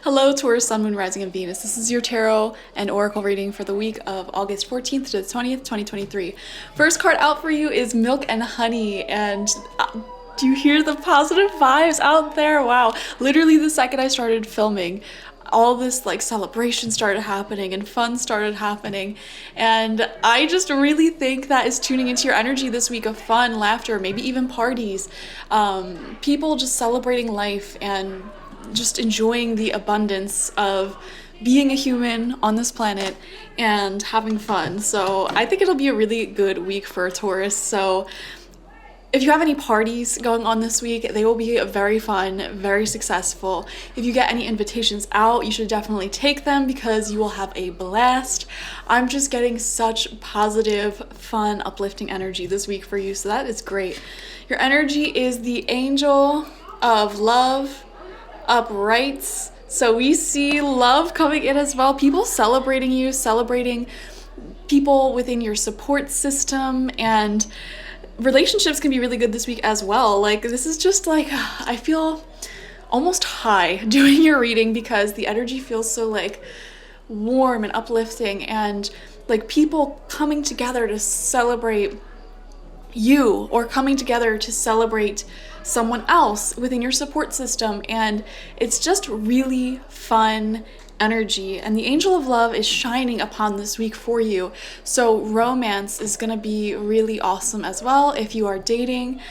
Hello, Taurus, Sun, Moon, Rising, and Venus. This is your tarot and oracle reading for the week of August 14th to the 20th, 2023. First card out for you is Milk and Honey, and do you hear the positive vibes out there? Wow. Literally the second I started filming, all this like celebration started happening and fun started happening, and I just really think that is tuning into your energy this week of fun, laughter, maybe even parties, people just celebrating life and just enjoying the abundance of being a human on this planet and having fun. So I think it'll be a really good week for Taurus. So if you have any parties going on this week, they will be very fun, very successful. If you get any invitations out, you should definitely take them because you will have a blast. I'm just getting such positive, fun, uplifting energy this week for you, so that is great. Your energy is the Angel of Love, uprights. So we see love coming in as well. People celebrating you, celebrating people within your support system, and relationships can be really good this week as well. Like, this is just like, I feel almost high doing your reading because the energy feels so like warm and uplifting, and like people coming together to celebrate you or coming together to celebrate someone else within your support system, and it's just really fun energy. And the Angel of Love is shining upon this week for you, so romance is gonna be really awesome as well. If you are dating,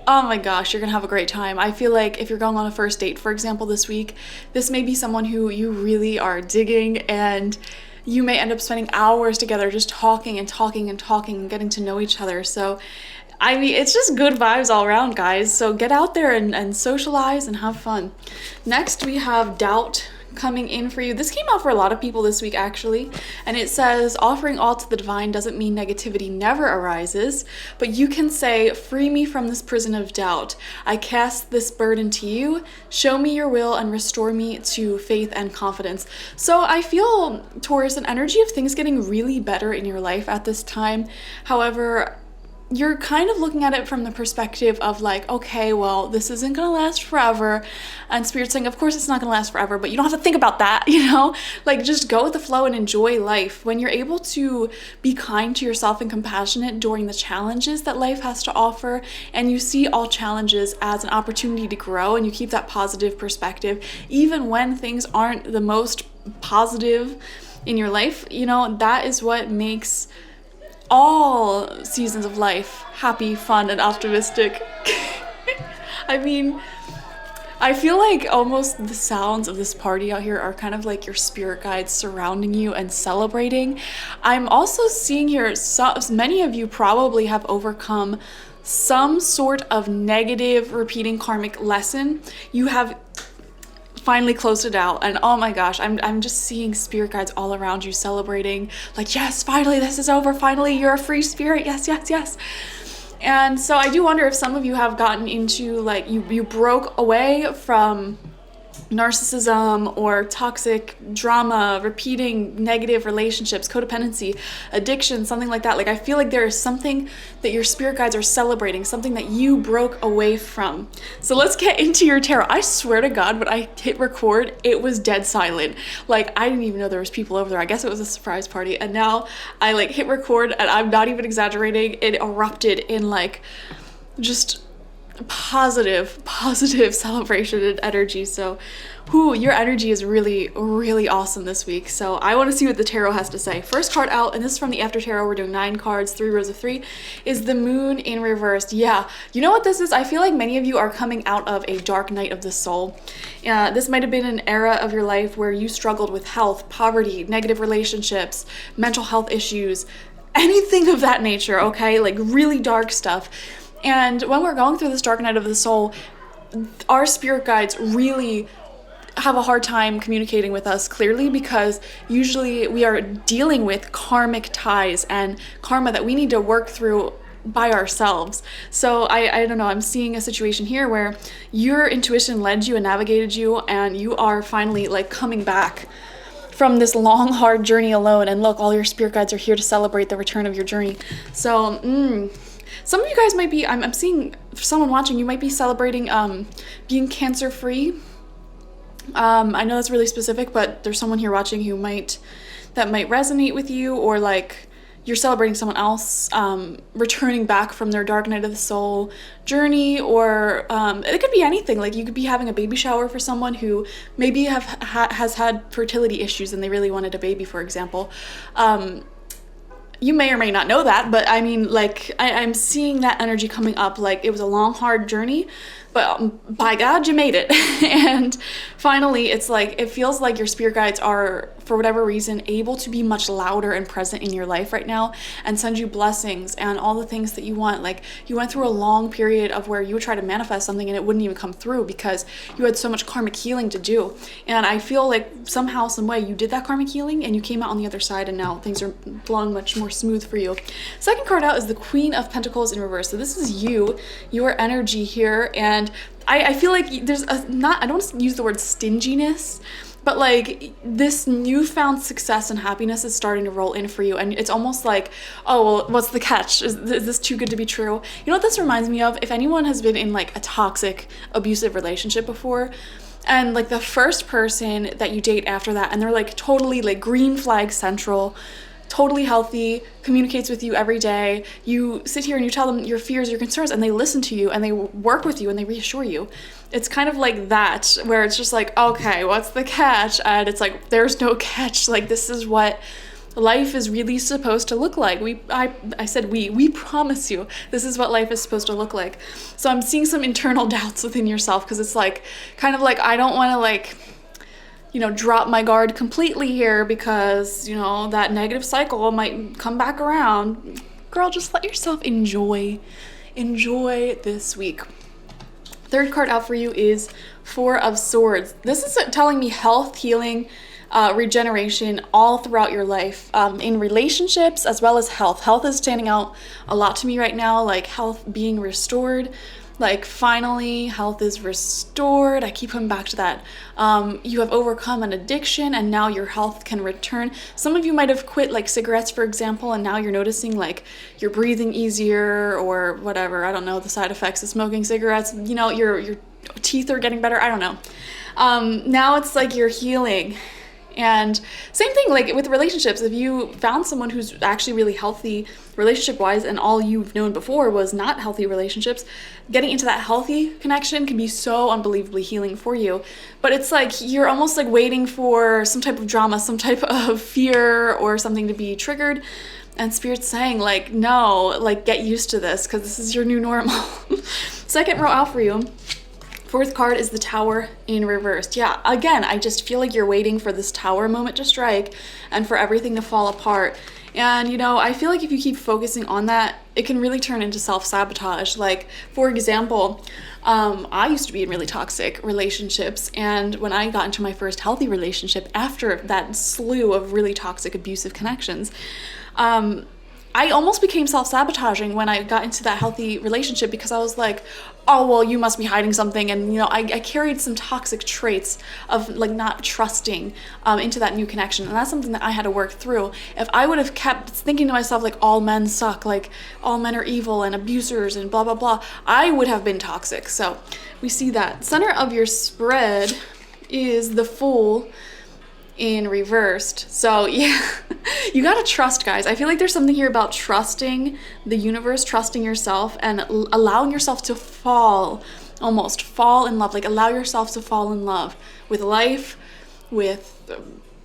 oh my gosh, you're gonna have a great time. I feel like if you're going on a first date, for example, this week, this may be someone who you really are digging, and you may end up spending hours together just talking and talking and talking and getting to know each other. So I mean, it's just good vibes all around, guys. So get out there and socialize and have fun. Next, we have Doubt coming in for you. This came out for a lot of people this week, actually. And it says, offering all to the divine doesn't mean negativity never arises, but you can say, free me from this prison of doubt. I cast this burden to you. Show me your will and restore me to faith and confidence. So I feel, Taurus, an energy of things getting really better in your life at this time. However, you're kind of looking at it from the perspective of like, okay, well, this isn't gonna last forever. And Spirit's saying, of course it's not gonna last forever, but you don't have to think about that, you know? Like, just go with the flow and enjoy life. When you're able to be kind to yourself and compassionate during the challenges that life has to offer, and you see all challenges as an opportunity to grow, and you keep that positive perspective, even when things aren't the most positive in your life, you know, that is what makes all seasons of life happy, fun, and optimistic. I mean, I feel like almost the sounds of this party out here are kind of like your spirit guides surrounding you and celebrating. I'm also seeing here, so many of you probably have overcome some sort of negative repeating karmic lesson. You have finally closed it out, and oh my gosh, I'm just seeing spirit guides all around you celebrating, like, yes, finally this is over, finally you're a free spirit, yes, yes, yes. And so I do wonder if some of you have gotten into like, you broke away from narcissism or toxic drama, repeating negative relationships, codependency, addiction, something like that. Like, I feel like there is something that your spirit guides are celebrating, something that you broke away from. So let's get into your tarot. I swear to God, when I hit record, it was dead silent. Like, I didn't even know there was people over there. I guess it was a surprise party. And now I like hit record, and I'm not even exaggerating. It erupted in like just positive celebration and energy. So your energy is really, really awesome this week. So I want to see what the tarot has to say. First card out, and this is from the After Tarot. We're doing 9 cards, 3 rows of 3, is the Moon in reverse. Yeah, you know what this is? I feel like many of you are coming out of a dark night of the soul. This might have been an era of your life where you struggled with health, poverty, negative relationships, mental health issues, anything of that nature, okay? Like really dark stuff. And when we're going through this dark night of the soul, our spirit guides really have a hard time communicating with us clearly, because usually we are dealing with karmic ties and karma that we need to work through by ourselves. So I don't know, I'm seeing a situation here where your intuition led you and navigated you, and you are finally like coming back from this long, hard journey alone. And look, all your spirit guides are here to celebrate the return of your journey. So, some of you guys might be, I'm seeing, for someone watching, you might be celebrating being cancer-free. I know that's really specific, but there's someone here watching that might resonate with you, or like you're celebrating someone else returning back from their dark night of the soul journey, or it could be anything. Like you could be having a baby shower for someone who maybe has had fertility issues and they really wanted a baby, for example. You may or may not know that, but I mean, like, I'm seeing that energy coming up. Like, it was a long, hard journey, but by God, you made it. And finally, it's like, it feels like your spirit guides are, for whatever reason, able to be much louder and present in your life right now and send you blessings and all the things that you want. Like, you went through a long period of where you would try to manifest something and it wouldn't even come through because you had so much karmic healing to do. And I feel like somehow, some way, you did that karmic healing and you came out on the other side, and now things are flowing much more smooth for you. Second card out is the Queen of Pentacles in reverse. So this is your energy here, and I feel like there's I don't want to use the word stinginess, but like this newfound success and happiness is starting to roll in for you, and it's almost like, oh, well, what's the catch? Is this too good to be true? You know what this reminds me of? If anyone has been in like a toxic, abusive relationship before, and like the first person that you date after that, and they're like totally like green flag central, totally healthy, communicates with you every day. You sit here and you tell them your fears, your concerns, and they listen to you and they work with you and they reassure you. It's kind of like that, where it's just like, okay, what's the catch? And it's like, there's no catch. Like, this is what life is really supposed to look like. I said we promise you this is what life is supposed to look like. So I'm seeing some internal doubts within yourself, because it's like, kind of like, I don't want to like, drop my guard completely here because, that negative cycle might come back around. Girl, just let yourself enjoy this week. Third card out for you is Four of Swords. This is telling me health, healing, regeneration all throughout your life, in relationships as well as health. Health is standing out a lot to me right now, like health being restored. Like, finally, health is restored. I keep coming back to that. You have overcome an addiction and now your health can return. Some of you might have quit like cigarettes, for example, and now you're noticing like you're breathing easier or whatever. I don't know the side effects of smoking cigarettes. Your teeth are getting better. I don't know. Now it's like you're healing. And same thing like with relationships. If you found someone who's actually really healthy relationship-wise and all you've known before was not healthy relationships, getting into that healthy connection can be so unbelievably healing for you. But it's like you're almost like waiting for some type of drama, some type of fear or something to be triggered. And Spirit's saying like, no, like get used to this because this is your new normal. Second row out for you. Fourth card is the Tower in reverse. Yeah, again, I just feel like you're waiting for this Tower moment to strike and for everything to fall apart. And, I feel like if you keep focusing on that, it can really turn into self-sabotage. Like, for example, I used to be in really toxic relationships, and when I got into my first healthy relationship after that slew of really toxic, abusive connections, I almost became self-sabotaging when I got into that healthy relationship because I was like, oh, well, you must be hiding something. And, I carried some toxic traits of like not trusting into that new connection. And that's something that I had to work through. If I would have kept thinking to myself, like, all men suck, like all men are evil and abusers and blah, blah, blah, I would have been toxic. So we see that. Center of your spread is the Fool in reversed. So yeah, you gotta trust, guys. I feel like there's something here about trusting the universe, trusting yourself, and allowing yourself to fall in love. Like, allow yourself to fall in love with life, with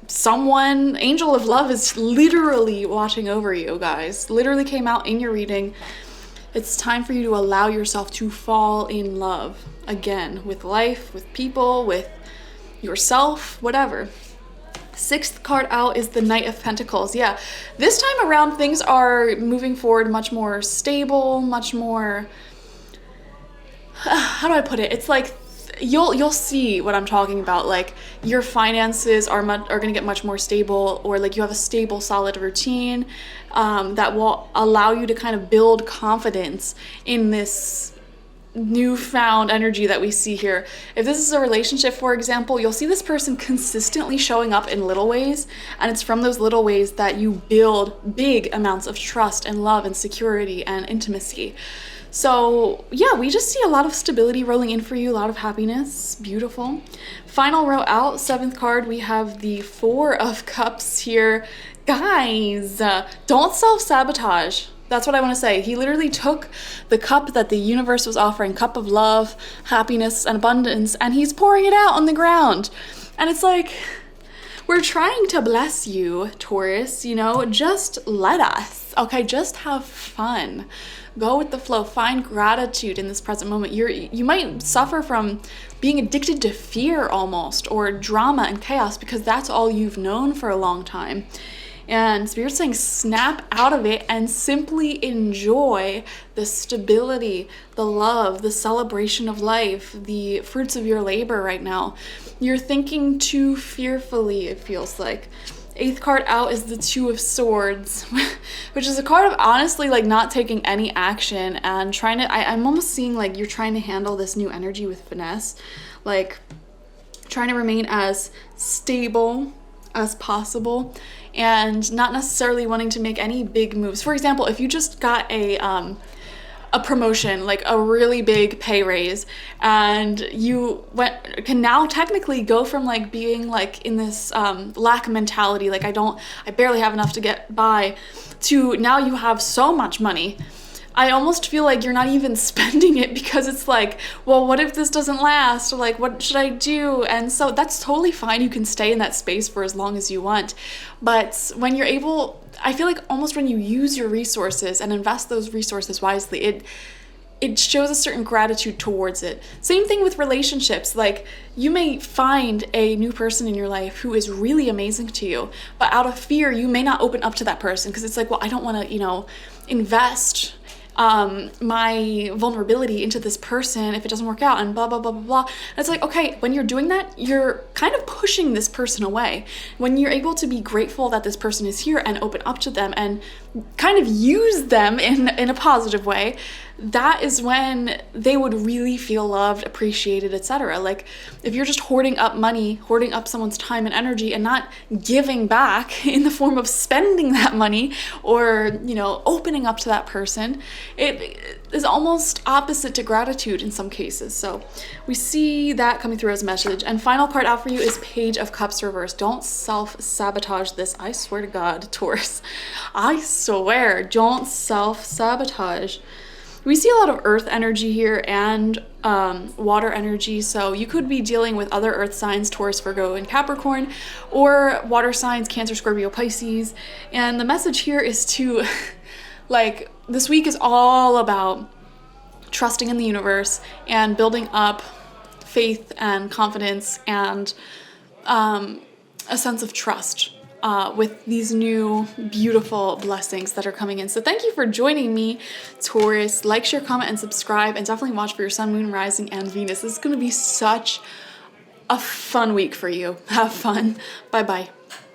someone. Angel of Love is literally watching over you, guys. Literally came out in your reading. It's time for you to allow yourself to fall in love again with life, with people, with yourself, whatever. Sixth card out is the Knight of Pentacles. Yeah, this time around things are moving forward much more stable, much more, how do I put it? It's like you'll see what I'm talking about. Like, your finances are going to get much more stable, or like you have a stable, solid routine that will allow you to kind of build confidence in this newfound energy that we see here. If this is a relationship, for example, you'll see this person consistently showing up in little ways, and it's from those little ways that you build big amounts of trust and love and security and intimacy. So yeah, we just see a lot of stability rolling in for you, a lot of happiness. Beautiful. Final row out, 7th card, we have the 4 of Cups here. Guys, don't self-sabotage. That's what I want to say. He literally took the cup that the universe was offering, cup of love, happiness, and abundance, and he's pouring it out on the ground. And it's like, we're trying to bless you, Taurus, you know, just let us, okay? Just have fun. Go with the flow. Find gratitude in this present moment. You might suffer from being addicted to fear almost, or drama and chaos, because that's all you've known for a long time. And Spirit's saying snap out of it and simply enjoy the stability, the love, the celebration of life, the fruits of your labor right now. You're thinking too fearfully, it feels like. 8th card out is the 2 of Swords, which is a card of honestly like not taking any action and trying to, I'm almost seeing like you're trying to handle this new energy with finesse, like trying to remain as stable as possible and not necessarily wanting to make any big moves. For example, if you just got a promotion, like a really big pay raise, and you can now technically go from like being like in this lack mentality, like I barely have enough to get by, to now you have so much money. I almost feel like you're not even spending it because it's like, well, what if this doesn't last? Or like, what should I do? And so that's totally fine. You can stay in that space for as long as you want. But when you're able, I feel like almost when you use your resources and invest those resources wisely, it shows a certain gratitude towards it. Same thing with relationships. Like, you may find a new person in your life who is really amazing to you, but out of fear, you may not open up to that person because it's like, well, I don't want to, invest my vulnerability into this person if it doesn't work out, and blah, blah, blah, blah, blah. And it's like, okay, when you're doing that, you're kind of pushing this person away. When you're able to be grateful that this person is here and open up to them and kind of use them in a positive way, that is when they would really feel loved, appreciated, etc. Like, if you're just hoarding up money, hoarding up someone's time and energy, and not giving back in the form of spending that money or, opening up to that person, it is almost opposite to gratitude in some cases. So we see that coming through as a message. And final card out for you is Page of Cups reverse. Don't self-sabotage this. I swear to God, Taurus. I swear, don't self-sabotage. We see a lot of earth energy here and water energy, so you could be dealing with other earth signs, Taurus, Virgo, and Capricorn, or water signs, Cancer, Scorpio, Pisces. And the message here is to, like, this week is all about trusting in the universe and building up faith and confidence and a sense of trust with these new beautiful blessings that are coming in. So thank you for joining me, Taurus. Like, share, comment, and subscribe, and definitely watch for your sun, moon, rising, and Venus. This is going to be such a fun week for you. Have fun. Bye-bye.